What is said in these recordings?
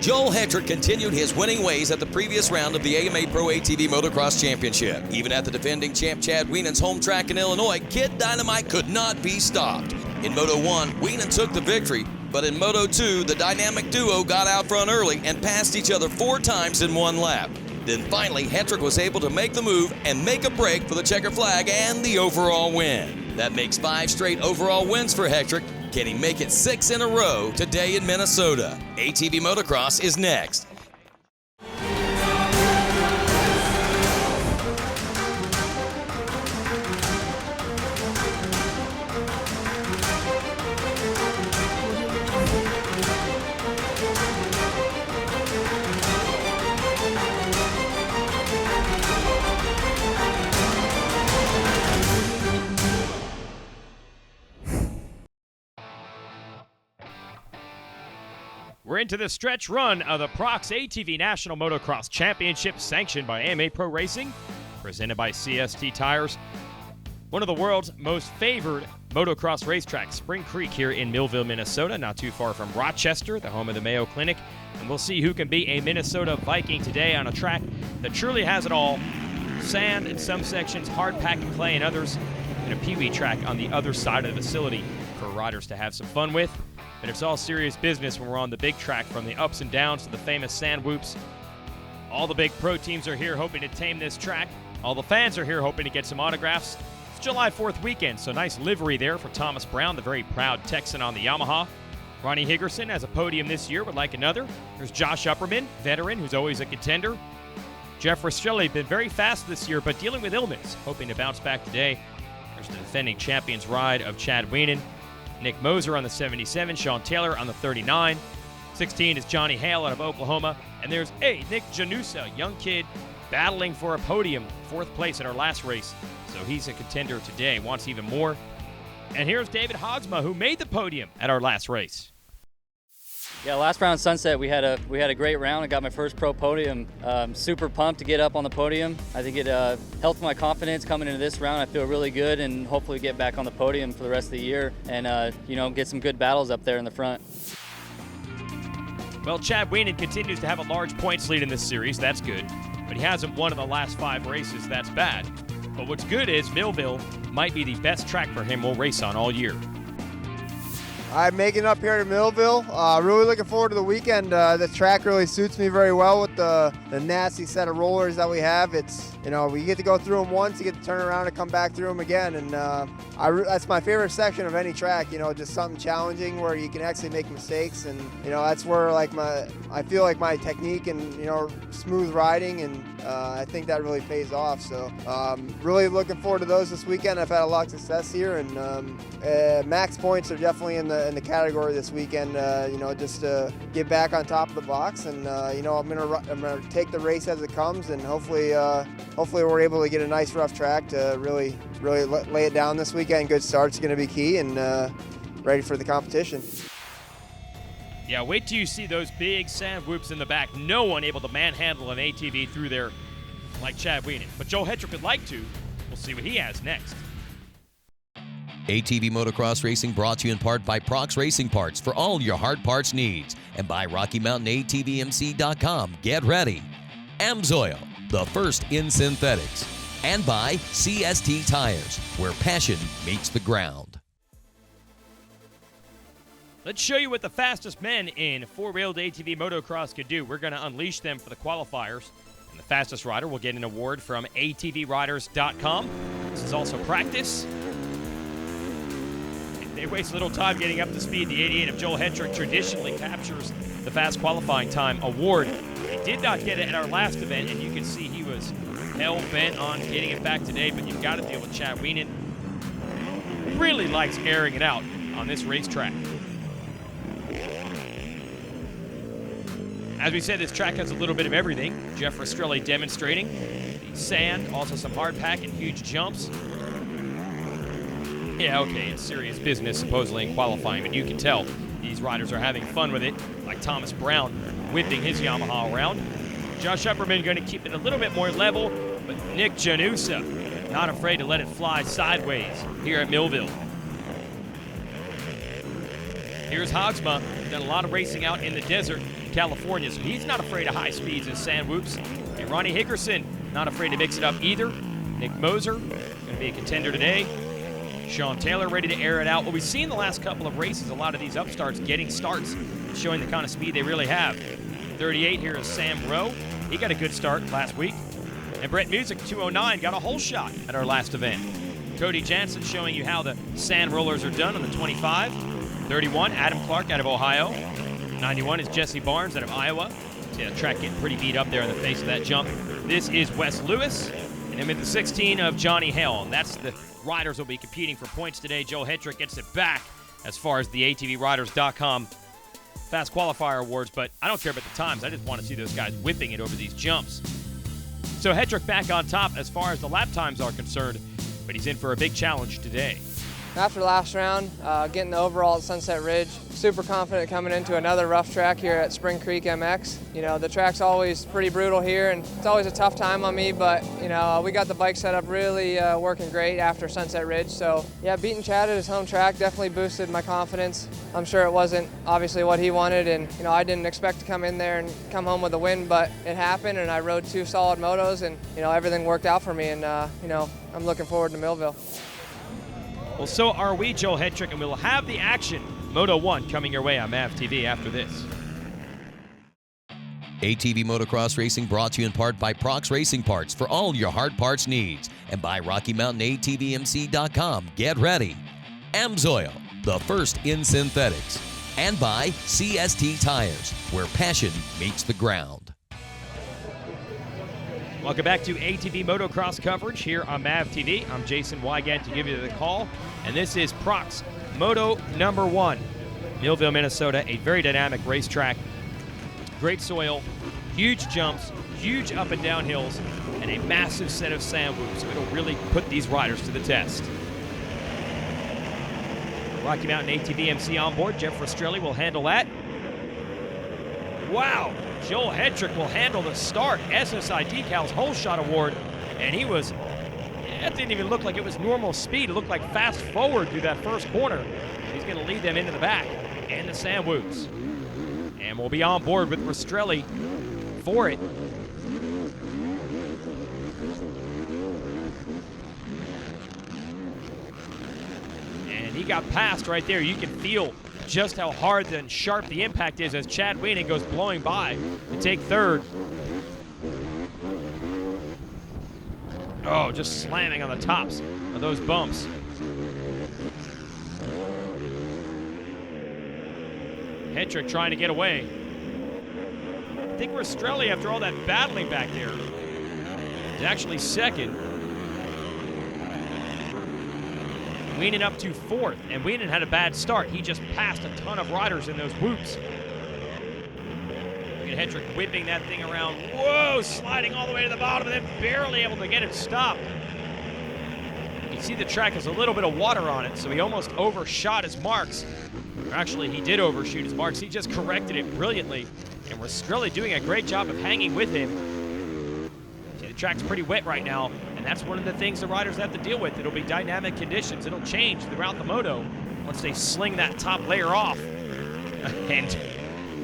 Joel Hedrick continued his winning ways at the previous round of the AMA Pro ATV Motocross Championship. Even at the defending champ Chad Wienen's home track in Illinois, Kid Dynamite could not be stopped. In Moto 1, Wienen took the victory, but in Moto 2, the dynamic duo got out front early and passed each other 4 times in one lap. Then finally, Hedrick was able to make the move and make a break for the checker flag and the overall win. That makes 5 straight overall wins for Hedrick. Can he make it 6 in a row today in Minnesota? ATV Motocross is next. We're into the stretch run of the Prox ATV National Motocross Championship, sanctioned by AMA Pro Racing, presented by CST Tires. One of the world's most favored motocross racetracks, Spring Creek here in Millville, Minnesota, not too far from Rochester, the home of the Mayo Clinic. And we'll see who can be a Minnesota Viking today on a track that truly has it all. Sand in some sections, hard packing clay in others, and a peewee track on the other side of the facility for riders to have some fun with. But it's all serious business when we're on the big track, from the ups and downs to the famous sand whoops. All the big pro teams are here hoping to tame this track. All the fans are here hoping to get some autographs. It's July 4th weekend, so nice livery there for Thomas Brown, the very proud Texan on the Yamaha. Ronnie Higgerson has a podium this year, would like another. There's Josh Upperman, veteran, who's always a contender. Jeff Rastrelli, been very fast this year, but dealing with illness, hoping to bounce back today. There's the defending champion's ride of Chad Wienen. Nick Moser on the 77, Sean Taylor on the 39. 16 is Johnny Hale out of Oklahoma. And there's Nick Janusa, young kid battling for a podium, 4th place in our last race. So he's a contender today, wants even more. And here's David Hogsma, who made the podium at our last race. Yeah, last round Sunset, we had a great round. I got my first pro podium. Super pumped to get up on the podium. I think it helped my confidence coming into this round. I feel really good, and hopefully get back on the podium for the rest of the year, and get some good battles up there in the front. Well, Chad Wienen continues to have a large points lead in this series. That's good, but he hasn't won in the last 5 races. That's bad. But what's good is Millville might be the best track for him we'll race on all year. I'm making it up here to Millville. Really looking forward to the weekend. The track really suits me very well with the nasty set of rollers that we have. It's, we get to go through them once, you get to turn around and come back through them again. And that's my favorite section of any track, just something challenging where you can actually make mistakes. And, that's where I feel like my technique and, smooth riding, and I think that really pays off. So really looking forward to those this weekend. I've had a lot of success here, and max points are definitely in the category this weekend, just to get back on top of the box. And, I'm gonna take the race as it comes, and hopefully we're able to get a nice rough track to really lay it down this weekend. Good start's gonna be key, and ready for the competition. Yeah, wait till you see those big sand whoops in the back. No one able to manhandle an ATV through there like Chad Wienen. But Joel Hedrick would like to. We'll see what he has next. ATV Motocross Racing brought to you in part by Prox Racing Parts for all your hard parts needs, and by Rocky Mountain ATVMC.com. Get ready. Amsoil, the first in synthetics, and by CST Tires, where passion meets the ground. Let's show you what the fastest men in 4-wheeled ATV motocross could do. We're going to unleash them for the qualifiers. And the fastest rider will get an award from ATVRiders.com. This is also practice. They waste little time getting up to speed. The 88 of Joel Hedrick traditionally captures the fast qualifying time award. He did not get it at our last event, and you can see he was hell-bent on getting it back today, but you've got to deal with Chad Wienen. Really likes airing it out on this racetrack. As we said, this track has a little bit of everything. Jeff Rastrelli demonstrating the sand, also some hard pack and huge jumps. Yeah, okay, it's serious business supposedly in qualifying, but you can tell these riders are having fun with it, like Thomas Brown whipping his Yamaha around. Josh Upperman going to keep it a little bit more level, but Nick Janusa not afraid to let it fly sideways here at Millville. Here's Hogsma, done a lot of racing out in the desert, California, so he's not afraid of high speeds and sand whoops. And Ronnie Hickerson, not afraid to mix it up either. Nick Moser, going to be a contender today. Sean Taylor ready to air it out. Well, we've seen the last couple of races, a lot of these upstarts getting starts, showing the kind of speed they really have. 38 here is Sam Rowe. He got a good start last week. And Brett Music, 209, got a whole shot at our last event. Cody Jansen showing you how the sand rollers are done on the 25. 31, Adam Clark out of Ohio. 91 is Jesse Barnes out of Iowa. See the track getting pretty beat up there in the face of that jump. This is Wes Lewis. And I'm in the 16 of Johnny Hale. And that's the riders will be competing for points today. Joe Hedrick gets it back as far as the ATVRiders.com Fast Qualifier Awards. But I don't care about the times. I just want to see those guys whipping it over these jumps. So Hedrick back on top as far as the lap times are concerned. But he's in for a big challenge today. After last round, getting the overall at Sunset Ridge, super confident coming into another rough track here at Spring Creek MX. You know, the track's always pretty brutal here, and it's always a tough time on me, but, you know, we got the bike set up really working great after Sunset Ridge. So, yeah, beating Chad at his home track definitely boosted my confidence. I'm sure it wasn't obviously what he wanted, and, you know, I didn't expect to come in there and come home with a win, but it happened, and I rode 2 solid motos, and, you know, everything worked out for me, and, you know, I'm looking forward to Millville. Well, so are we, Joel Hedrick, and we'll have the action, Moto 1, coming your way on MavTV after this. ATV Motocross Racing brought to you in part by Prox Racing Parts for all your hard parts needs, and by RockyMountainATVMC.com. Get ready. Amsoil, the first in synthetics, and by CST Tires, where passion meets the ground. Welcome back to ATV Motocross coverage here on MavTV. I'm Jason Wygant to give you the call, and this is Prox Moto number 1. Millville, Minnesota, a very dynamic racetrack. Great soil, huge jumps, huge up and down hills, and a massive set of sand whoops. So it'll really put these riders to the test. Rocky Mountain ATVMC on board. Jeff Rastrelli will handle that. Wow, Joel Hedrick will handle the start. SSI Decals Whole Shot Award, and he was, that didn't even look like it was normal speed. It looked like fast forward through that first corner. He's going to lead them into the back and the sand whoops. And we'll be on board with Rastrelli for it. And he got past right there. You can feel just how hard and sharp the impact is as Chad Weenan goes blowing by to take third. Oh, just slamming on the tops of those bumps. Hedrick trying to get away. I think Rastrelli, after all that battling back there, is actually second. Weenan up to 4th, and Weenan had a bad start. He just passed a ton of riders in those whoops. Look at Hedrick whipping that thing around. Whoa, sliding all the way to the bottom and then barely able to get it stopped. You can see the track has a little bit of water on it, so he almost overshot his marks. Or actually, he did overshoot his marks. He just corrected it brilliantly, and Rastrelli doing a great job of hanging with him. See, the track's pretty wet right now, and that's one of the things the riders have to deal with. It'll be dynamic conditions. It'll change throughout the moto once they sling that top layer off. And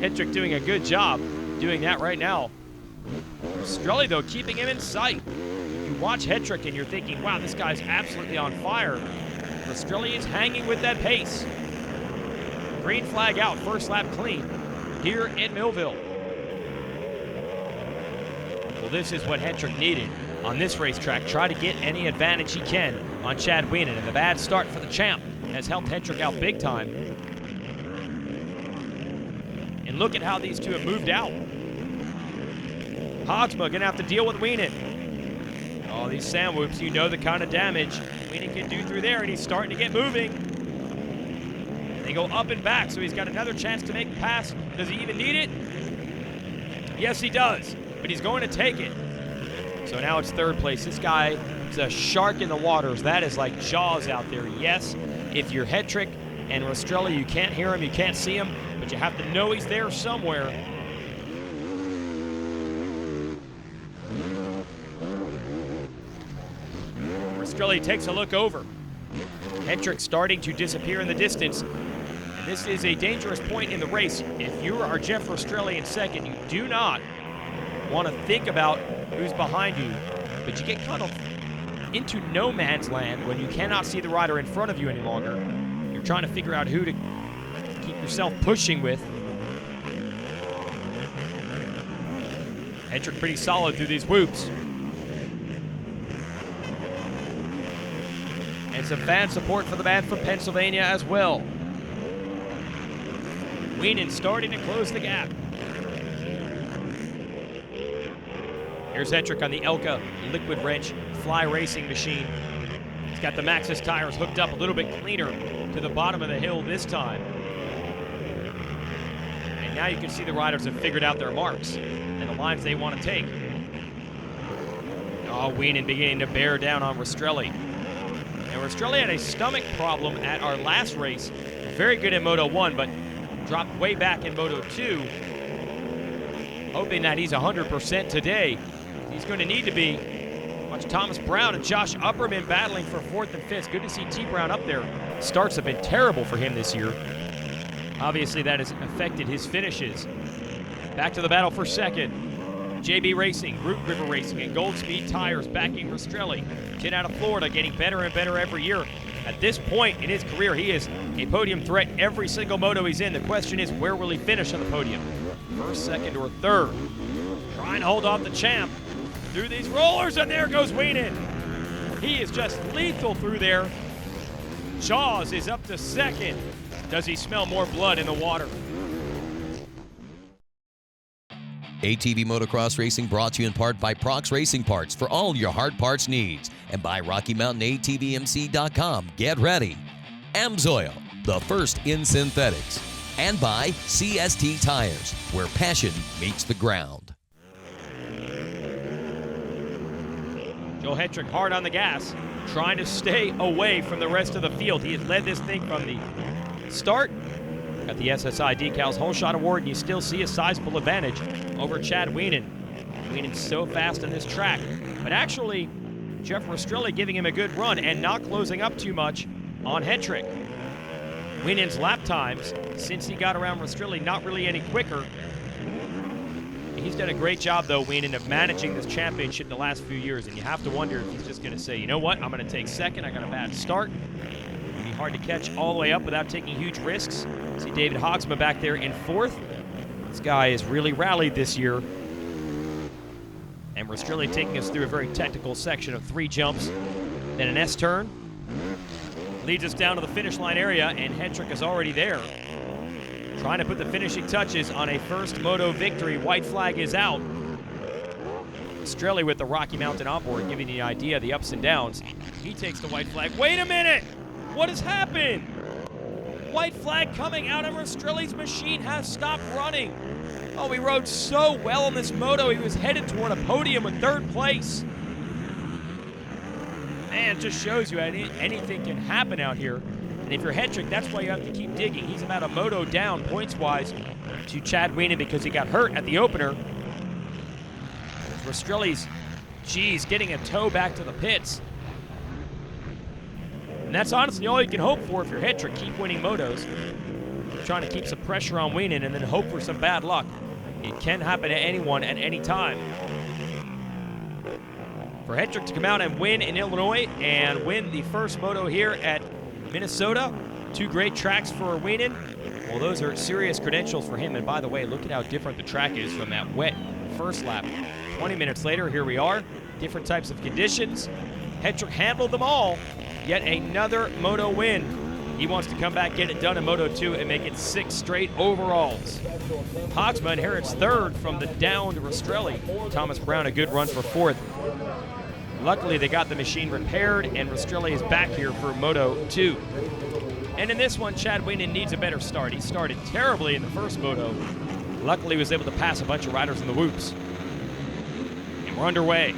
Hedrick doing a good job doing that right now. Rastrelli, though, keeping him in sight. You watch Hedrick and you're thinking, wow, this guy's absolutely on fire. Rastrelli is hanging with that pace. Green flag out, first lap clean here in Millville. Well, this is what Hedrick needed on this racetrack. Try to get any advantage he can on Chad Weenan, and the bad start for the champ has helped Hedrick out big time. And look at how these two have moved out. Hogsma gonna have to deal with Weenan. Oh, these sand whoops, you know the kind of damage Weenan can do through there, and he's starting to get moving. They go up and back, so he's got another chance to make the pass. Does he even need it? Yes, he does, but he's going to take it. So now it's 3rd place. This guy is a shark in the waters. That is like Jaws out there. Yes, if you're Hedrick and Rastrelli, you can't hear him, you can't see him, but you have to know he's there somewhere. Rastrelli takes a look over. Hedrick starting to disappear in the distance. This is a dangerous point in the race. If you are Jeff Rastrelli in second, you do not want to think about who's behind you, but you get kind of into no man's land when you cannot see the rider in front of you any longer. You're trying to figure out who to keep yourself pushing with. Hetrick pretty solid through these whoops. And some fan support for the man from Pennsylvania as well. Wienen starting to close the gap. Here's Hetrick on the Elka liquid wrench fly racing machine. He's got the Maxxis tires hooked up a little bit cleaner to the bottom of the hill this time. And now you can see the riders have figured out their marks and the lines they want to take. Oh, Wienen beginning to bear down on Rastrelli. And Rastrelli had a stomach problem at our last race. Very good in Moto 1, but dropped way back in Moto 2. Hoping that he's 100% today. He's going to need to be. Watch Thomas Brown and Josh Upperman battling for 4th and 5th. Good to see T. Brown up there. Starts have been terrible for him this year. Obviously, that has affected his finishes. Back to the battle for 2nd. JB Racing, Root River Racing, and Goldspeed Tires backing Rastrelli. Kid out of Florida, getting better and better every year. At this point in his career, he is a podium threat every single moto he's in. The question is, where will he finish on the podium? 1st, 2nd, or 3rd? Trying to hold off the champ through these rollers, and there goes Wienen. He is just lethal through there. Jaws is up to 2nd. Does he smell more blood in the water? ATV Motocross Racing brought to you in part by Prox Racing Parts for all your hard parts needs, and by RockyMountainATVMC.com. Get ready. Amsoil, the first in synthetics. And by CST Tires, where passion meets the ground. Joe Hetrick hard on the gas, trying to stay away from the rest of the field. He has led this thing from the start. Got the SSI Decals Whole Shot Award, and you still see a sizable advantage over Chad Wienen. Wienen's so fast on this track, but actually Jeff Rastrelli giving him a good run and not closing up too much on Hetrick. Wienen's lap times, since he got around Rastrelli, not really any quicker. He's done a great job, though, Wienen, of managing this championship the last few years, and you have to wonder if he's just going to say, you know what, I'm going to take 2nd, I got a bad start. It'll be hard to catch all the way up without taking huge risks. See David Hogsma back there in 4th. This guy has really rallied this year. And Rastrelli taking us through a very technical section of 3 jumps, then an S-turn. Leads us down to the finish line area, and Hetrick is already there. Trying to put the finishing touches on a first moto victory. White flag is out. Rastrelli with the Rocky Mountain onboard, giving you the idea of the ups and downs. He takes the white flag. Wait a minute! What has happened? White flag coming out, and Rastrelli's machine has stopped running. Oh, he rode so well on this moto. He was headed toward a podium in 3rd place. Man, it just shows you anything can happen out here. And if you're Hetrick, that's why you have to keep digging. He's about a moto down points-wise to Chad Wienen because he got hurt at the opener. Rastrelli's, getting a tow back to the pits. And that's honestly all you can hope for if you're Hetrick. Keep winning motos. Trying to keep some pressure on Wienen and then hope for some bad luck. It can happen to anyone at any time. For Hetrick to come out and win in Illinois and win the first moto here at Minnesota, 2 great tracks for Wienen. Well, those are serious credentials for him. And by the way, look at how different the track is from that wet first lap. 20 minutes later, here we are. Different types of conditions. Hetrick handled them all. Yet another moto win. He wants to come back, get it done in Moto 2, and make it 6 straight overalls. Hogsma inherits 3rd from the downed Rastrelli. Thomas Brown, a good run for 4th. Luckily, they got the machine repaired, and Rastrelli is back here for Moto 2. And in this one, Chad Wienen needs a better start. He started terribly in the first moto. Luckily, he was able to pass a bunch of riders in the whoops. And we're underway.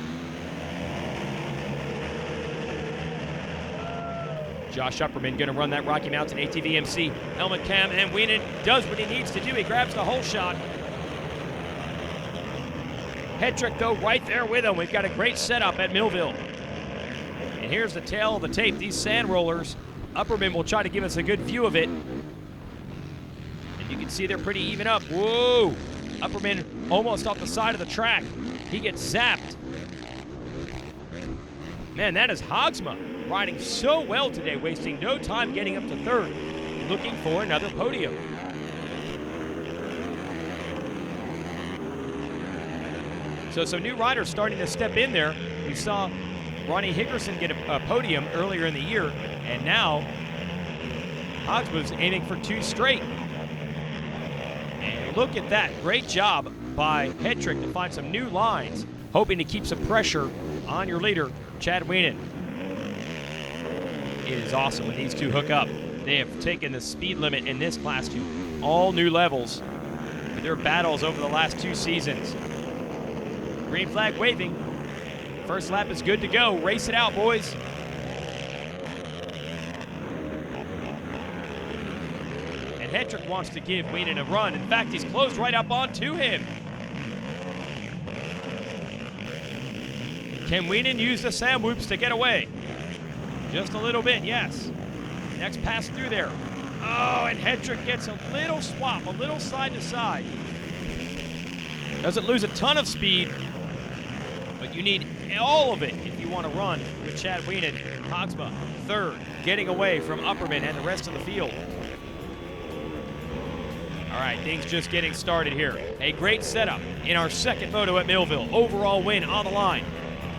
Josh Upperman going to run that Rocky Mountain ATVMC helmet cam, and Wienen does what he needs to do. He grabs the whole shot. Hetrick, though, right there with him. We've got a great setup at Millville. And here's the tail of the tape. These sand rollers, Upperman will try to give us a good view of it. And you can see they're pretty even up. Whoa! Upperman almost off the side of the track. He gets zapped. Man, that is Hogsma riding so well today, wasting no time getting up to third, looking for another podium. So some new riders starting to step in there. We saw Ronnie Hickerson get a podium earlier in the year, and now Hogsma's aiming for 2 straight. And look at that, great job by Hetrick to find some new lines, hoping to keep some pressure on your leader, Chad Wienen. It is awesome when these two hook up. They have taken the speed limit in this class to all new levels with their battles over the last 2 seasons. Green flag waving. First lap is good to go. Race it out, boys. And Hetrick wants to give Wienen a run. In fact, he's closed right up onto him. Can Wienen use the Sam Whoops to get away? Just a little bit, yes. Next pass through there. Oh, and Hetrick gets a little swap, a little side to side. Doesn't lose a ton of speed, but you need all of it if you want to run with Chad Wienen. Hogsma, third, getting away from Upperman and the rest of the field. All right, things just getting started here. A great setup in our second moto at Millville. Overall win on the line.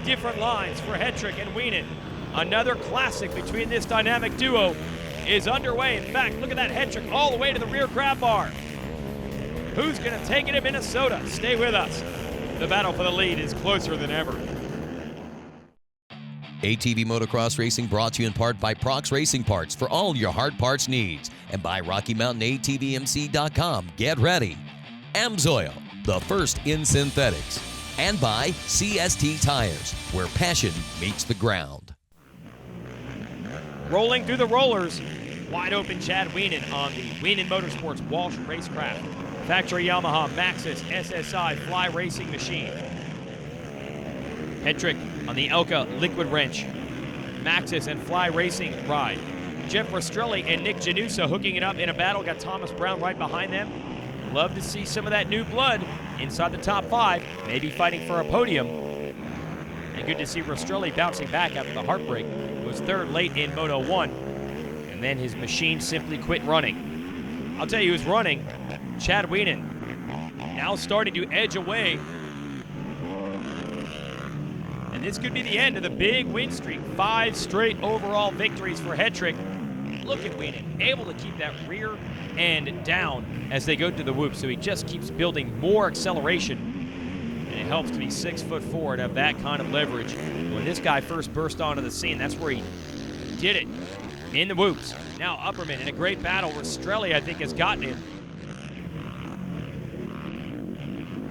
Different lines for Hetrick and Wienen. Another classic between this dynamic duo is underway. In fact, look at that Hetrick all the way to the rear grab bar. Who's going to take it to Minnesota? Stay with us. The battle for the lead is closer than ever. ATV Motocross Racing brought to you in part by Prox Racing Parts for all your hard parts needs, and by Rocky Mountain ATVMC.com. Get ready. Amsoil, the first in synthetics. And by CST Tires, where passion meets the ground. Rolling through the rollers, wide open Chad Wienen on the Wienen Motorsports Walsh Racecraft Factory Yamaha Maxxis SSI Fly Racing Machine. Hetrick on the Elka Liquid Wrench Maxxis and Fly Racing ride. Jeff Rastrelli and Nick Janusa hooking it up in a battle. Got Thomas Brown right behind them. Love to see some of that new blood inside the top 5, maybe fighting for a podium. And good to see Rastrelli bouncing back after the heartbreak. Was third late in Moto 1, and then his machine simply quit running. I'll tell you who's running, Chad Wienen. Now starting to edge away. And this could be the end of the big win streak. 5 straight overall victories for Hetrick. Look at Wienen, able to keep that rear end down as they go to the whoop, so he just keeps building more acceleration. And it helps to be 6'4" and have that kind of leverage. When this guy first burst onto the scene, that's where he did it, in the whoops. Now Upperman in a great battle. Rastrelli, I think, has gotten him.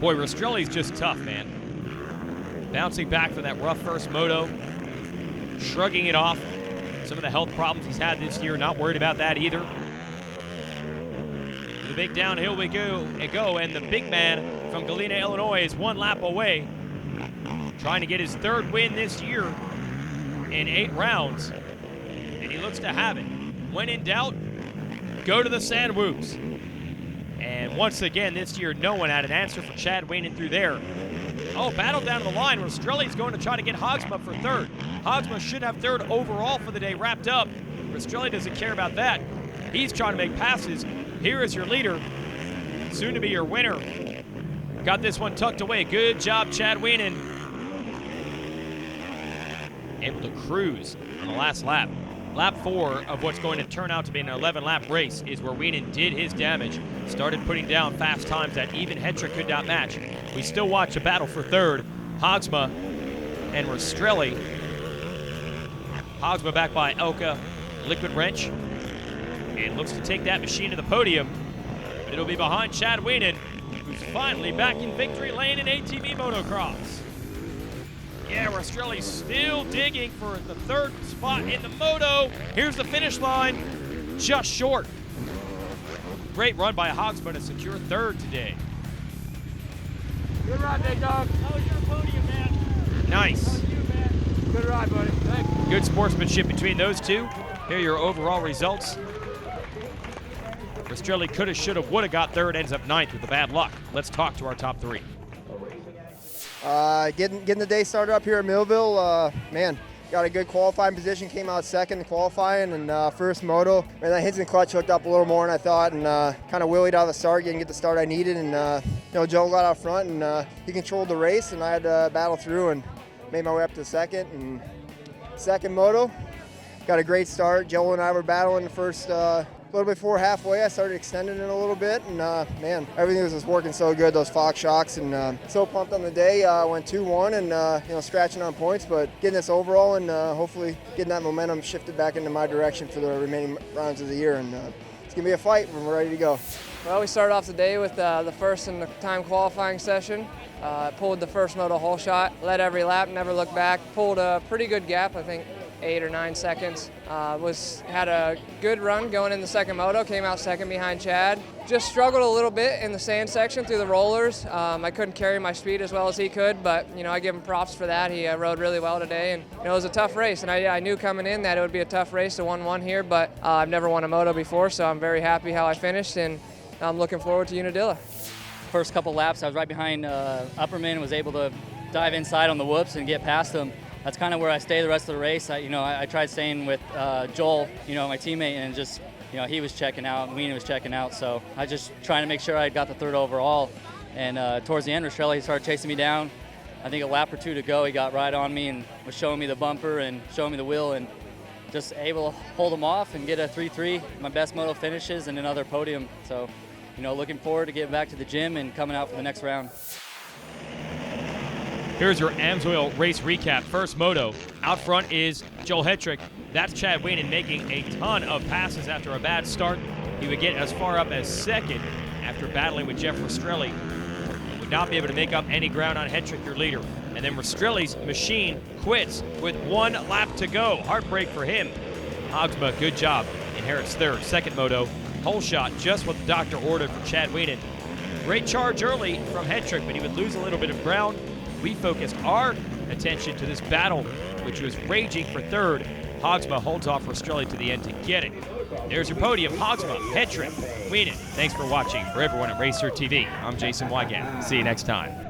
Boy, Rastrelli's just tough, man. Bouncing back from that rough first moto, shrugging it off. Some of the health problems he's had this year, not worried about that either. The big downhill we go, and the big man from Galena, Illinois is 1 lap away, trying to get his 3rd win this year in 8 rounds, and he looks to have it. When in doubt, go to the sand whoops. And once again this year, no one had an answer for Chad Wienen through there. Oh, battle down to the line. Rastrelli's going to try to get Hogsma for 3rd. Hogsma should have 3rd overall for the day wrapped up. Rastrelli doesn't care about that. He's trying to make passes. Here is your leader, soon to be your winner. Got this one tucked away. Good job, Chad Wienen. Able to cruise on the last lap. Lap 4 of what's going to turn out to be an 11-lap race is where Wienen did his damage. Started putting down fast times that even Hetrick could not match. We still watch a battle for 3rd. Hogsma and Rastrelli. Hogsma back by Elka Liquid Wrench. And looks to take that machine to the podium. It'll be behind Chad Wienen, who's finally back in victory lane in ATV Motocross. Yeah, Rastrelli's still digging for the 3rd spot in the moto. Here's the finish line, just short. Great run by Hogsma to secure 3rd today. Good ride, big dog. How was your podium, man? Nice. Good ride, buddy. Thanks. Good sportsmanship between those two. Here are your overall results. Rastrelli coulda, shoulda, woulda got third, ends up ninth with the bad luck. Let's talk to our top three. Getting the day started up here at Millville, man, got a good qualifying position, came out second in qualifying, and first moto. Man, that hits and clutch hooked up a little more than I thought, and kind of willied out of the start, didn't get the start I needed, and Joe got out front, and he controlled the race, and I had to battle through and made my way up to second. And second moto, got a great start. Joe and I were battling the first a little before halfway. I started extending it a little bit, and man, everything was just working so good, those Fox shocks, and so pumped on the day. Went 2-1 and scratching on points, but getting this overall and hopefully getting that momentum shifted back into my direction for the remaining rounds of the year, and it's gonna be a fight when we're ready to go. Well, we started off the day with the first in the time qualifying session. Pulled the first moto hole shot, led every lap, never looked back. Pulled a pretty good gap, I think 8 or 9 seconds. Had a good run going in the second moto, came out second behind Chad. Just struggled a little bit in the sand section through the rollers. I couldn't carry my speed as well as he could, but I give him props for that. He rode really well today, and it was a tough race. And I knew coming in that it would be a tough race to 1-1 here, but I've never won a moto before, so I'm very happy how I finished, and I'm looking forward to Unadilla. First couple laps, I was right behind Upperman, was able to dive inside on the whoops and get past him. That's kind of where I stay the rest of the race. I tried staying with Joel, my teammate, and just, he was checking out, and Weena was checking out, so I just trying to make sure I got the third overall. And towards the end, Rastrelli started chasing me down. I think a lap or two to go, he got right on me and was showing me the bumper and showing me the wheel, and just able to hold him off and get a 3-3, my best moto finishes, and another podium. So, looking forward to getting back to the gym and coming out for the next round. Here's your AMSOIL race recap. First moto, out front is Joel Hetrick. That's Chad Wienen making a ton of passes after a bad start. He would get as far up as second after battling with Jeff Rastrelli. Would not be able to make up any ground on Hetrick, your leader. And then Rastrelli's machine quits with 1 lap to go. Heartbreak for him. Hogsma, good job, inherits third. Second moto, hole shot, just what the doctor ordered for Chad Wienen. Great charge early from Hetrick, but he would lose a little bit of ground. We focused our attention to this battle, which was raging for third. Hogsma holds off Rastrelli to the end to get it. There's your podium. Hogsma, Hetrick, Wienen. Thanks for watching. For everyone at RacerTV, I'm Jason Wygant. See you next time.